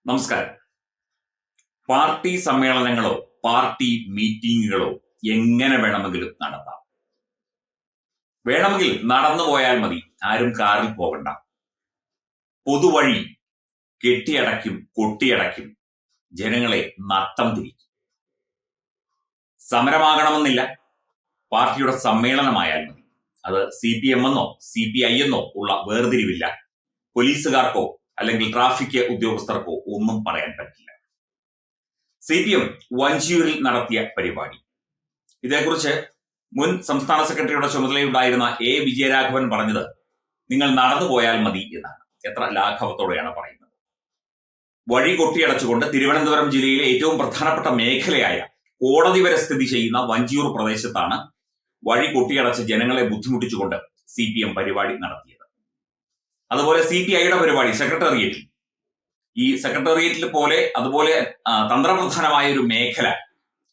നമസ്കാരം. Party സമ്മേളനങ്ങളോ party മീറ്റിങ്ങുകളോ എങ്ങനെ വേണമെങ്കിലും നടത്താം. വേണമെങ്കിൽ നടന്നു പോയാൽ മതി, ആരും കാറിൽ പോകണ്ട. പൊതുവഴി കെട്ടിയടയ്ക്കും, കൊട്ടിയടയ്ക്കും, ജനങ്ങളെ നട്ടം തിരിക്കും. സമരമാകണമെന്നില്ല, പാർട്ടിയുടെ സമ്മേളനമായാൽ മതി. അത് CPM എന്നോ CPI എന്നോ ഉള്ള വേർതിരിവില്ല. പോലീസുകാർക്കോ അല്ലെങ്കിൽ ട്രാഫിക് ഉദ്യോഗസ്ഥർക്കോ ഒന്നും പറയാൻ പറ്റില്ല. CPM വഞ്ചിയൂരിൽ നടത്തിയ പരിപാടി, ഇതേക്കുറിച്ച് മുൻ സംസ്ഥാന സെക്രട്ടറിയുടെ ചുമതലയുണ്ടായിരുന്ന വിജയരാഘവൻ പറഞ്ഞത് നിങ്ങൾ നടന്നു പോയാൽ മതി എന്നാണ്. എത്ര ലാഘവത്തോടെയാണ് പറയുന്നത്. വഴി കൊട്ടിയടച്ചുകൊണ്ട് തിരുവനന്തപുരം ജില്ലയിലെ ഏറ്റവും പ്രധാനപ്പെട്ട മേഖലയായ കോടതി വരെ സ്ഥിതി ചെയ്യുന്ന വഞ്ചിയൂർ പ്രദേശത്താണ് വഴി കൊട്ടിയടച്ച് ജനങ്ങളെ ബുദ്ധിമുട്ടിച്ചുകൊണ്ട് CPM പരിപാടി നടത്തിയത്. അതുപോലെ CPIയുടെ പരിപാടി സെക്രട്ടേറിയറ്റിൽ, ഈ സെക്രട്ടേറിയറ്റിൽ പോലെ അതുപോലെ തന്ത്രപ്രധാനമായ ഒരു മേഖല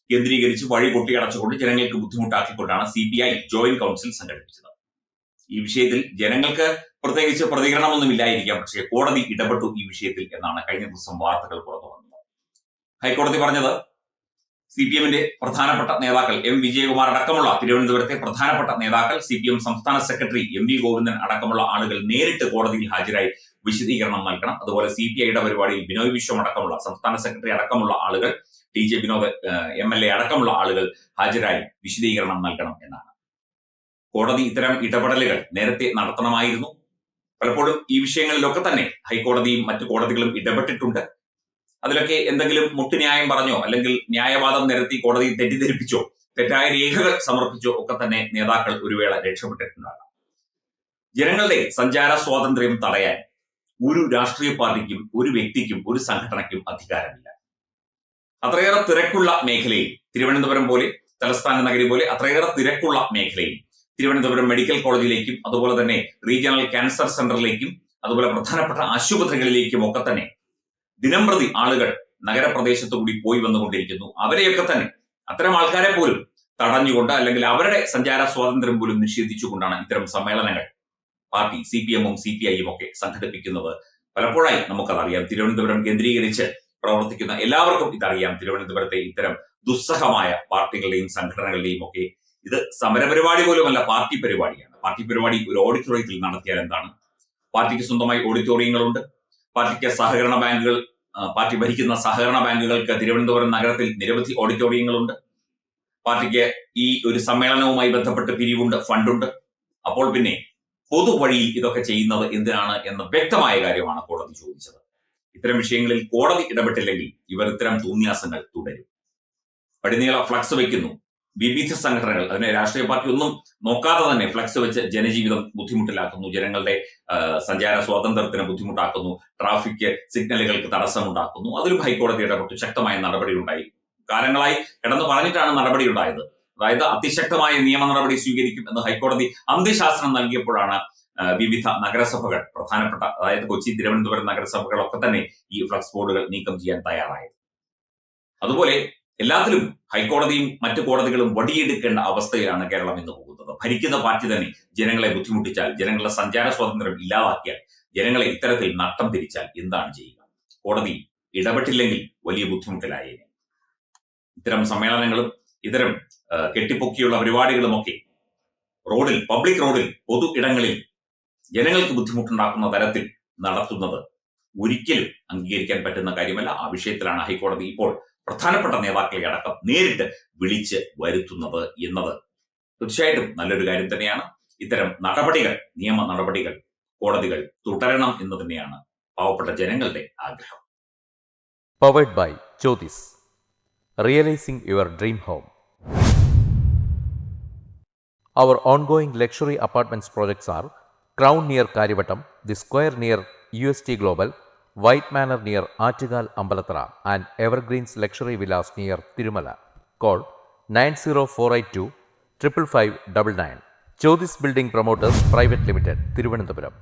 കേന്ദ്രീകരിച്ച് വഴി കൊട്ടിയടച്ചുകൊണ്ട് ജനങ്ങൾക്ക് ബുദ്ധിമുട്ടാക്കിക്കൊണ്ടാണ് CPI ജോയിന്റ് കൗൺസിൽ സംഘടിപ്പിച്ചത്. ഈ വിഷയത്തിൽ ജനങ്ങൾക്ക് പ്രത്യേകിച്ച് പ്രതികരണമൊന്നുമില്ലായിരിക്കാം, പക്ഷേ കോടതി ഇടപെട്ടു ഈ വിഷയത്തിൽ എന്നാണ് കഴിഞ്ഞ ദിവസം വാർത്തകൾ പുറത്തു വന്നത്. ഹൈക്കോടതി പറഞ്ഞത് CPMന്റെ പ്രധാനപ്പെട്ട നേതാക്കൾ വിജയകുമാർ അടക്കമുള്ള തിരുവനന്തപുരത്തെ പ്രധാനപ്പെട്ട നേതാക്കൾ, CPM സംസ്ഥാന സെക്രട്ടറി MV ഗോവിന്ദൻ അടക്കമുള്ള ആളുകൾ നേരിട്ട് കോടതിയിൽ ഹാജരായി വിശദീകരണം നൽകണം. അതുപോലെ CPIയുടെ പരിപാടിയിൽ ബിനോയ് വിശ്വം അടക്കമുള്ള സംസ്ഥാന സെക്രട്ടറി അടക്കമുള്ള ആളുകൾ, TJ വിനോദ് MLA അടക്കമുള്ള ആളുകൾ ഹാജരായി വിശദീകരണം നൽകണം എന്നാണ്. കോടതി ഇത്തരം ഇടപെടലുകൾ നേരത്തെ നടത്തണമായിരുന്നു. പലപ്പോഴും ഈ വിഷയങ്ങളിലൊക്കെ തന്നെ ഹൈക്കോടതിയും മറ്റു കോടതികളും ഇടപെട്ടിട്ടുണ്ട്. അതിലൊക്കെ എന്തെങ്കിലും മുട്ടുന്യായം പറഞ്ഞോ അല്ലെങ്കിൽ ന്യായവാദം നിരത്തി കോടതി തെറ്റിദ്ധരിപ്പിച്ചോ തെറ്റായ രേഖകൾ സമർപ്പിച്ചോ ഒക്കെ തന്നെ നേതാക്കൾ ഒരു വേള രക്ഷപ്പെട്ടിട്ടുണ്ടാകാം. ജനങ്ങളുടെ സഞ്ചാര സ്വാതന്ത്ര്യം തടയാൻ ഒരു രാഷ്ട്രീയ പാർട്ടിക്കും ഒരു വ്യക്തിക്കും ഒരു സംഘടനയ്ക്കും അധികാരമില്ല. അത്രയേറെ തിരക്കുള്ള മേഖലയിൽ, തിരുവനന്തപുരം പോലെ തലസ്ഥാന നഗരി പോലെ അത്രയേറെ തിരക്കുള്ള മേഖലയിൽ തിരുവനന്തപുരം മെഡിക്കൽ കോളേജിലേക്കും അതുപോലെ തന്നെ റീജിയണൽ ക്യാൻസർ സെന്ററിലേക്കും അതുപോലെ പ്രധാനപ്പെട്ട ആശുപത്രികളിലേക്കും ഒക്കെ തന്നെ ദിനംപ്രതി ആളുകൾ നഗരപ്രദേശത്തു കൂടി പോയി വന്നുകൊണ്ടിരിക്കുന്നു. അവരെയൊക്കെ തന്നെ, അത്തരം ആൾക്കാരെ പോലും തടഞ്ഞുകൊണ്ട് അല്ലെങ്കിൽ അവരുടെ സഞ്ചാര സ്വാതന്ത്ര്യം പോലും നിഷേധിച്ചുകൊണ്ടാണ് ഇത്തരം സമ്മേളനങ്ങൾ പാർട്ടി CPMഉം CPIയും ഒക്കെ സംഘടിപ്പിക്കുന്നത്. പലപ്പോഴായി നമുക്കതറിയാം. തിരുവനന്തപുരം കേന്ദ്രീകരിച്ച് പ്രവർത്തിക്കുന്ന എല്ലാവർക്കും ഇതറിയാം. തിരുവനന്തപുരത്തെ ഇത്തരം ദുസ്സഹമായ പാർട്ടികളുടെയും സംഘടനകളുടെയും ഒക്കെ ഇത് സമരപരിപാടി പോലുമല്ല, പാർട്ടി പരിപാടിയാണ്. പാർട്ടി പരിപാടി ഒരു ഓഡിറ്റോറിയത്തിൽ നടത്തിയാൽ എന്താണ്? പാർട്ടിക്ക് സ്വന്തമായി ഓഡിറ്റോറിയങ്ങളുണ്ട്. പാർട്ടിക്ക് സഹകരണ ബാങ്കുകൾ, പാർട്ടി ഭരിക്കുന്ന സഹകരണ ബാങ്കുകൾക്ക് തിരുവനന്തപുരം നഗരത്തിൽ നിരവധി ഓഡിറ്റോറിയങ്ങളുണ്ട്. പാർട്ടിക്ക് ഈ ഒരു സമ്മേളനവുമായി ബന്ധപ്പെട്ട് പിരിവുണ്ട്, ഫണ്ടുണ്ട്. അപ്പോൾ പിന്നെ പൊതുവഴിയിൽ ഇതൊക്കെ ചെയ്യുന്നത് എന്തിനാണ് എന്ന വ്യക്തമായ കാര്യമാണ് കോടതി ചോദിച്ചത്. ഇത്തരം വിഷയങ്ങളിൽ കോടതി ഇടപെട്ടില്ലെങ്കിൽ ഇവർ ഇത്തരം തോന്നിയാസങ്ങൾ തുടരും. പടിനീള ഫ്ലക്സ് വയ്ക്കുന്നു. വിവിധ സംഘടനകൾ, അതിനെ രാഷ്ട്രീയ പാർട്ടി ഒന്നും നോക്കാതെ തന്നെ ഫ്ലക്സ് വെച്ച് ജനജീവിതം ബുദ്ധിമുട്ടിലാക്കുന്നു, ജനങ്ങളുടെ സഞ്ചാര സ്വാതന്ത്ര്യത്തിന് ബുദ്ധിമുട്ടാക്കുന്നു, ട്രാഫിക് സിഗ്നലുകൾക്ക് തടസ്സമുണ്ടാക്കുന്നു. അതിലും ഹൈക്കോടതി ഇടപെട്ട് ശക്തമായ നടപടിയുണ്ടായി. കാലങ്ങളായി കിടന്നു പറഞ്ഞിട്ടാണ് നടപടിയുണ്ടായത്. അതായത് അതിശക്തമായ നിയമ നടപടി സ്വീകരിക്കും എന്ന് ഹൈക്കോടതി അന്ത്യശാസനം നൽകിയപ്പോഴാണ് വിവിധ നഗരസഭകൾ, പ്രധാനപ്പെട്ട അതായത് കൊച്ചി, തിരുവനന്തപുരം നഗരസഭകളൊക്കെ തന്നെ ഈ ഫ്ലക്സ് ബോർഡുകൾ നീക്കം ചെയ്യാൻ തയ്യാറായത്. അതുപോലെ എല്ലാത്തിലും ഹൈക്കോടതിയും മറ്റു കോടതികളും വടിയെടുക്കേണ്ട അവസ്ഥയിലാണ് കേരളം ഇന്ന് പോകുന്നത്. ഭരിക്കുന്ന പാർട്ടി തന്നെ ജനങ്ങളെ ബുദ്ധിമുട്ടിച്ചാൽ, ജനങ്ങളുടെ സഞ്ചാര സ്വാതന്ത്ര്യം ഇല്ലാതാക്കിയാൽ, ജനങ്ങളെ ഇത്തരത്തിൽ നട്ടം തിരിച്ചാൽ എന്താണ് ചെയ്യുക? കോടതി ഇടപെട്ടില്ലെങ്കിൽ വലിയ ബുദ്ധിമുട്ടിലായേനെ. ഇത്തരം സമ്മേളനങ്ങളും ഇത്തരം കെട്ടിപ്പൊക്കിയുള്ള പരിപാടികളുമൊക്കെ റോഡിൽ, പബ്ലിക് റോഡിൽ, പൊതു ഇടങ്ങളിൽ ജനങ്ങൾക്ക് ബുദ്ധിമുട്ടുണ്ടാക്കുന്ന തരത്തിൽ നടത്തുന്നത് ഒരിക്കലും അംഗീകരിക്കാൻ പറ്റുന്ന കാര്യമല്ല. ആ വിഷയത്തിലാണ് ഹൈക്കോടതി ഇപ്പോൾ പ്രധാനപ്പെട്ട നേതാക്കളെ അടക്കം നേരിട്ട് വിളിച്ച് വരുത്തുന്നത് എന്നത് തീർച്ചയായിട്ടും നല്ലൊരു കാര്യം തന്നെയാണ്. ഇത്തരം നടപടികൾ, നിയമ നടപടികൾ കോടതികൾ തുടരണം എന്ന് തന്നെയാണ് പാവപ്പെട്ട ജനങ്ങളുടെ ആഗ്രഹം. Powered by Jyothis, realising your dream home. Our ongoing luxury apartments projects are Crown near Karivattam, The Square near UST Global, White Manor near Aattugal Ambalathara, and Evergreens Luxury Villas near Tirumala. Call 90482 55599. Jyothis Building Promoters Private Limited, Thiruvananthapuram.